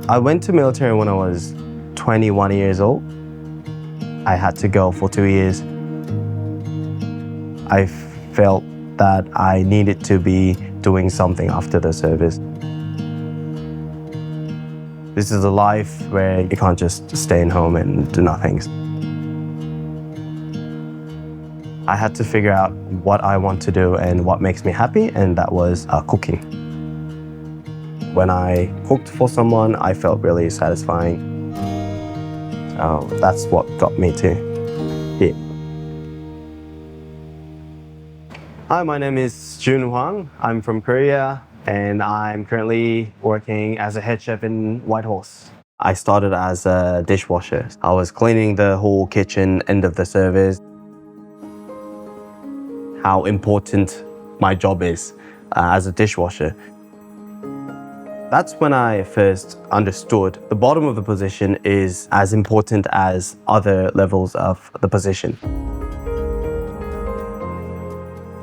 I went to military when I was 21 years old. I had to go for 2 years. I felt that I needed to be doing something after the service. This is a life where you can't just stay in home and do nothing. I had to figure out what I want to do and what makes me happy, and that was cooking. When I cooked for someone, I felt really satisfying. So that's what got me to here. Hi, my name is Hwang. I'm from Korea, and I'm currently working as a head chef in Whitehorse. I started as a dishwasher. I was cleaning the whole kitchen end of the service. How important my job is as a dishwasher. That's when I first understood the bottom of the position is as important as other levels of the position.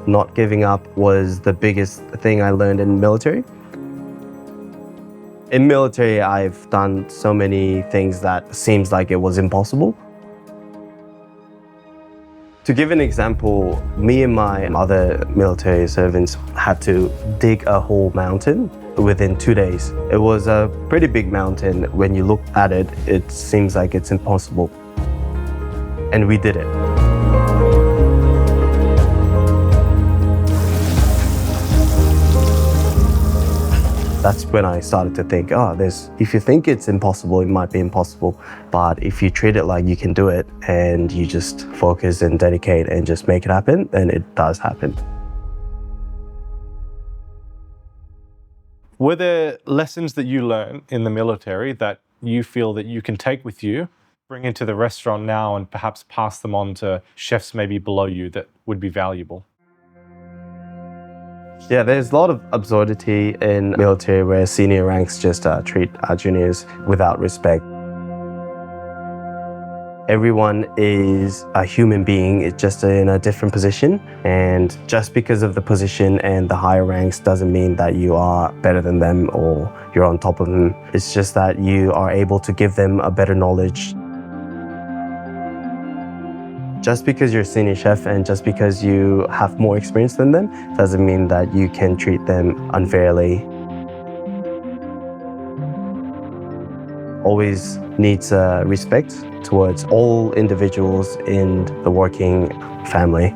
Not giving up was the biggest thing I learned in military. In military, I've done so many things that seems like it was impossible. To give an example, me and my other military servants had to dig a whole mountain within 2 days. It was a pretty big mountain. When you look at it, it seems like it's impossible. And we did it. That's when I started to think, if you think it's impossible, it might be impossible. But if you treat it like you can do it and you just focus and dedicate and just make it happen, then it does happen. Were there lessons that you learned in the military that you feel that you can take with you, bring into the restaurant now, and perhaps pass them on to chefs maybe below you that would be valuable? Yeah, there's a lot of absurdity in military where senior ranks just treat juniors without respect. Everyone is a human being, it's just in a different position. And just because of the position and the higher ranks doesn't mean that you are better than them or you're on top of them. It's just that you are able to give them a better knowledge. Just because you're a senior chef and just because you have more experience than them doesn't mean that you can treat them unfairly. Always needs respect towards all individuals in the working family.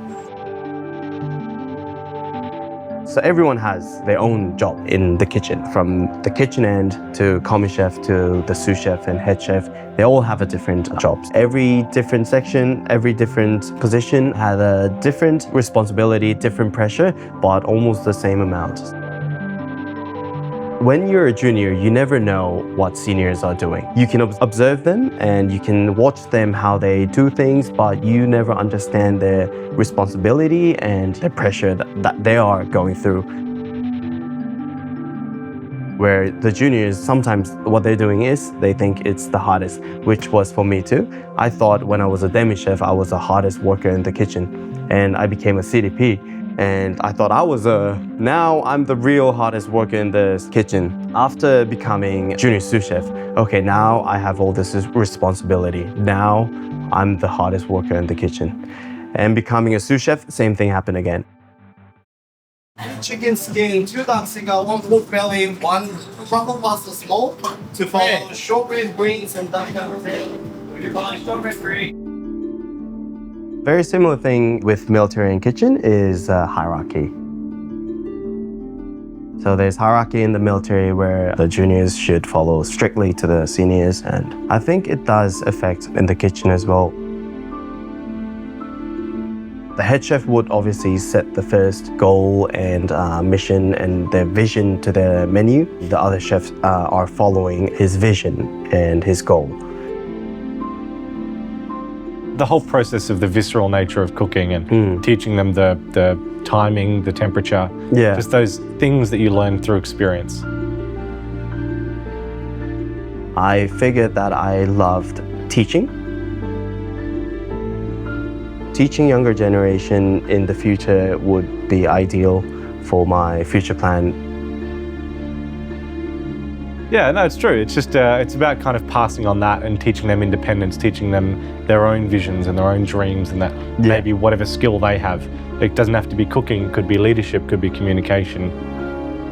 So everyone has their own job in the kitchen, from the kitchen end to commis chef to the sous chef and head chef. They all have a different jobs. Every different section, every different position had a different responsibility, different pressure, but almost the same amount. When you're a junior, you never know what seniors are doing. You can observe them and you can watch them how they do things, but you never understand their responsibility and the pressure that they are going through. Where the juniors, sometimes what they're doing is they think it's the hardest, which was for me too. I thought when I was a demi chef, I was the hardest worker in the kitchen, and I became a CDP. And I thought now I'm the real hardest worker in the kitchen. After becoming junior sous chef, okay, now I have all this responsibility. Now I'm the hardest worker in the kitchen. And becoming a sous chef, same thing happened again. Chicken skin, 2 duck cigar, 1 pork belly, 1 truffle pasta smoke to follow shortbread greens and duck shortbread. Very similar thing with military and kitchen is hierarchy. So there's hierarchy in the military where the juniors should follow strictly to the seniors, and I think it does affect in the kitchen as well. The head chef would obviously set the first goal and mission and their vision to the menu. The other chefs are following his vision and his goal. The whole process of the visceral nature of cooking and teaching them the timing, the temperature, just those things that you learn through experience. I figured that I loved teaching. Teaching younger generation in the future would be ideal for my future plan. Yeah, no, it's true. It's just, it's about kind of passing on that and teaching them independence, teaching them their own visions and their own dreams, and that maybe whatever skill they have. It doesn't have to be cooking, it could be leadership, could be communication.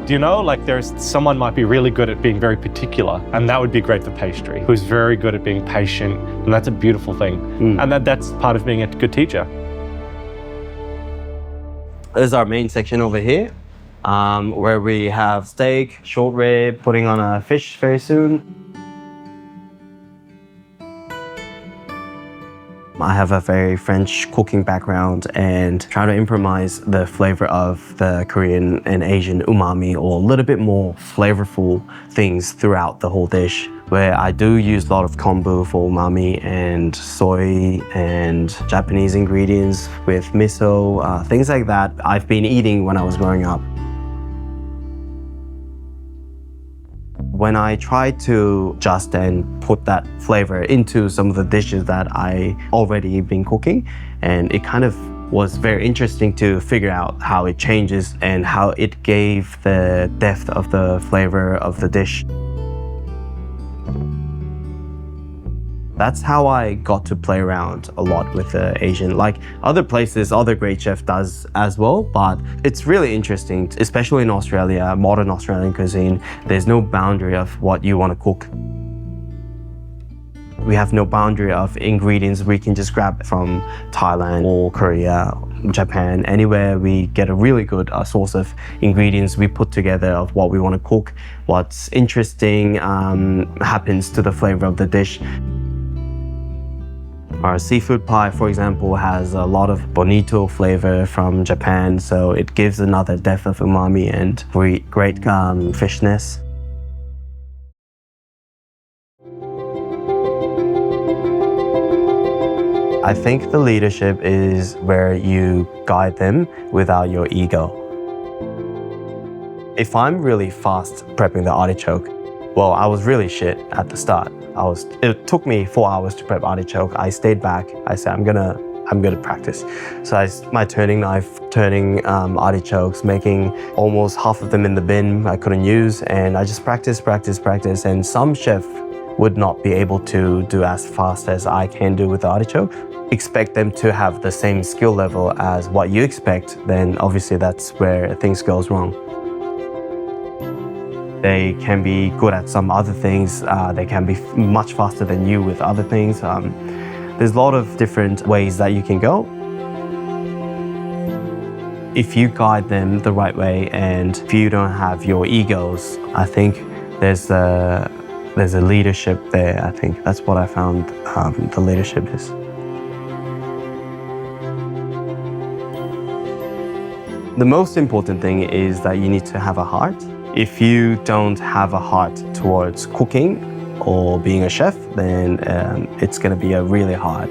Do you know, like there's someone might be really good at being very particular, and that would be great for pastry, who's very good at being patient, and that's a beautiful thing. And that's part of being a good teacher. This is our main section over here, where we have steak, short rib, putting on a fish very soon. I have a very French cooking background and try to improvise the flavor of the Korean and Asian umami, or a little bit more flavorful things throughout the whole dish, where I do use a lot of kombu for umami and soy and Japanese ingredients with miso, things like that I've been eating when I was growing up. When I tried to adjust and put that flavor into some of the dishes that I already been cooking, and it kind of was very interesting to figure out how it changes and how it gave the depth of the flavor of the dish. That's how I got to play around a lot with the Asian. Like other places, other great chef does as well, but it's really interesting, especially in Australia, modern Australian cuisine. There's no boundary of what you want to cook. We have no boundary of ingredients we can just grab from Thailand or Korea, Japan, anywhere. We get a really good source of ingredients we put together of what we want to cook. What's interesting happens to the flavor of the dish. Our seafood pie, for example, has a lot of bonito flavor from Japan, so it gives another depth of umami and great fishness. I think the leadership is where you guide them without your ego. If I'm really fast prepping the artichoke, well, I was really shit at the start. It took me 4 hours to prep artichoke. I stayed back. I said, I'm gonna practice. So my turning knife, turning artichokes, making almost half of them in the bin I couldn't use, and I just practice. And some chef would not be able to do as fast as I can do with the artichoke. Expect them to have the same skill level as what you expect, then obviously that's where things goes wrong. They can be good at some other things. They can be much faster than you with other things. There's a lot of different ways that you can go. If you guide them the right way and if you don't have your egos, I think there's a leadership there. I think that's what I found the leadership is. The most important thing is that you need to have a heart. If you don't have a heart towards cooking or being a chef, then it's going to be really hard.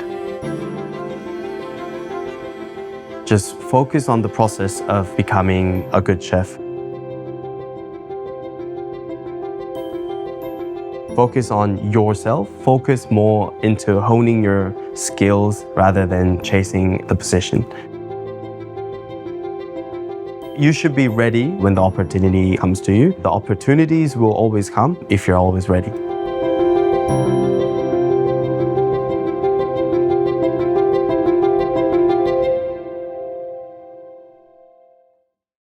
Just focus on the process of becoming a good chef. Focus on yourself. Focus more into honing your skills rather than chasing the position. You should be ready when the opportunity comes to you. The opportunities will always come if you're always ready.